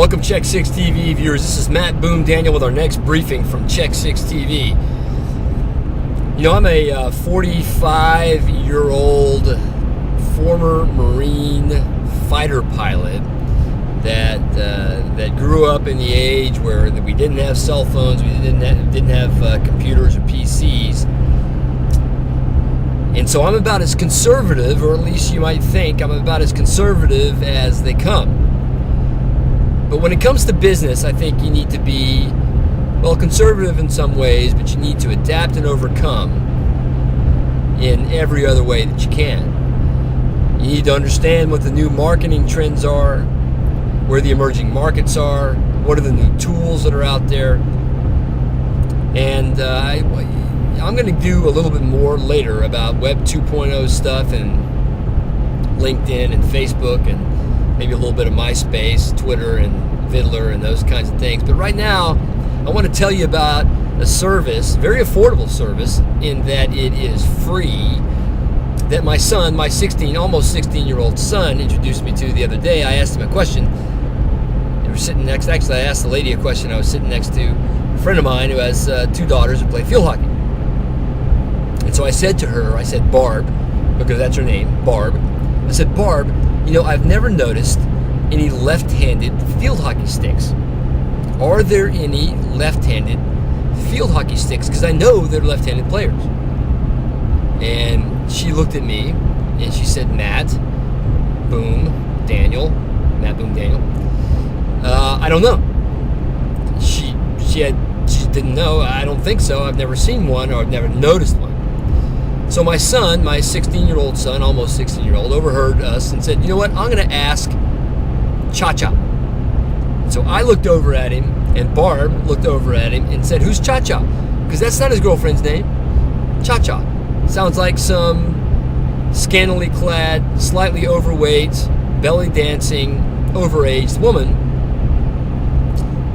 Welcome, Check 6 TV viewers. This is Matt Boom Daniel with our next briefing from Check 6 TV. You know, I'm a 45-year-old former Marine fighter pilot that grew up in the age where we didn't have cell phones, we didn't have computers or PCs. And so I'm about as conservative, or at least you might think I'm about as conservative as they come. But when it comes to business, I think you need to be, well, conservative in some ways, but you need to adapt and overcome in every other way that you can. You need to understand what the new marketing trends are, where the emerging markets are, what are the new tools that are out there. And I'm going to do a little bit more later about Web 2.0 stuff and LinkedIn and Facebook and maybe a little bit of MySpace, Twitter, and Vidler and those kinds of things. But right now, I want to tell you about a service, very affordable service, in that it is free, that my son, my almost 16-year-old son, introduced me to the other day. I asked him a question. We were sitting next, actually, I asked the lady a question. I was sitting next to a friend of mine who has two daughters who play field hockey. And so I said to her, I said, Barb, because that's her name, Barb. I said, Barb, you know, I've never noticed any left-handed field hockey sticks. Are there any left-handed field hockey sticks? Because I know they're left-handed players. And she looked at me and she said, Matt Boom Daniel. I don't know. She didn't know. I don't think so. I've never seen one, or I've never noticed one. So my son, my 16-year-old son, almost 16-year-old, overheard us and said, you know what, I'm going to ask Cha-Cha. So I looked over at him, and Barb looked over at him and said, who's Cha-Cha? Because that's not his girlfriend's name. Cha-Cha. Sounds like some scantily clad, slightly overweight, belly dancing, overaged woman,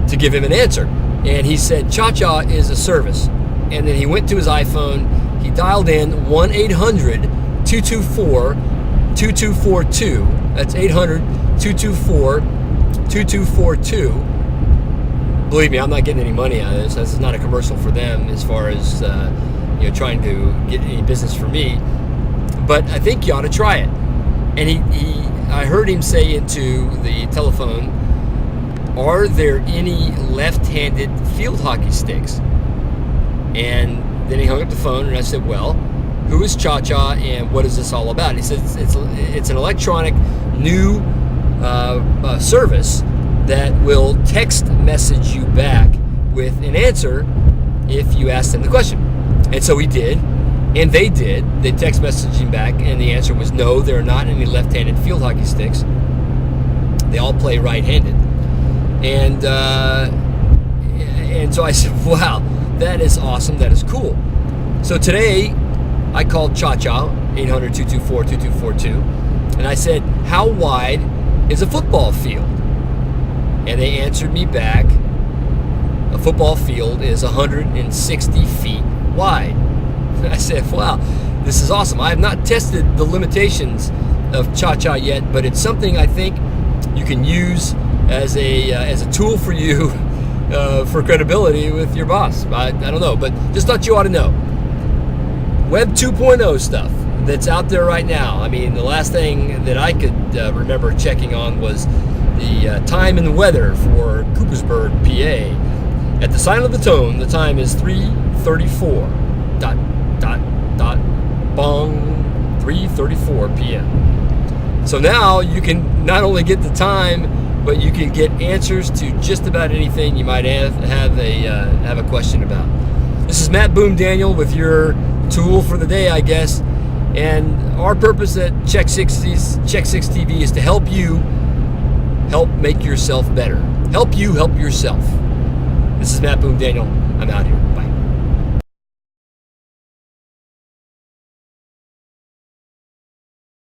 to give him an answer. And he said, Cha-Cha is a service. And then he went to his iPhone. He dialed in 1-800-224-2242. That's 800-224-2242. Believe me, I'm not getting any money out of this. This is not a commercial for them as far as trying to get any business for me. But I think you ought to try it. And I heard him say into the telephone, are there any left-handed field hockey sticks? And then he hung up the phone, and I said, well, who is Cha-Cha, and what is this all about? And he said, it's an electronic new service that will text message you back with an answer if you ask them the question. And so he did, and they did. They text messaged him back, and the answer was no, there are not any left-handed field hockey sticks. They all play right-handed. And so I said, wow, that is awesome. That is cool. So today, I called Cha-Cha, 800-224-2242, and I said, how wide is a football field? And they answered me back, a football field is 160 feet wide. And I said, wow, this is awesome. I have not tested the limitations of Cha-Cha yet, but it's something I think you can use as a tool for you for credibility with your boss. I don't know, but just thought you ought to know. Web 2.0 stuff that's out there right now. I mean, the last thing that I could remember checking on was the time and the weather for Coopersburg, PA. At the sign of the tone, the time is 3:34. ... Bong. 3:34 p.m. So now you can not only get the time, but you can get answers to just about anything you might have a question about. This is Matt Boom Daniel with your tool for the day, I guess. And our purpose at Check 6 TV is to help you help make yourself better. Help you help yourself. This is Matt Boom Daniel. I'm out here. Bye.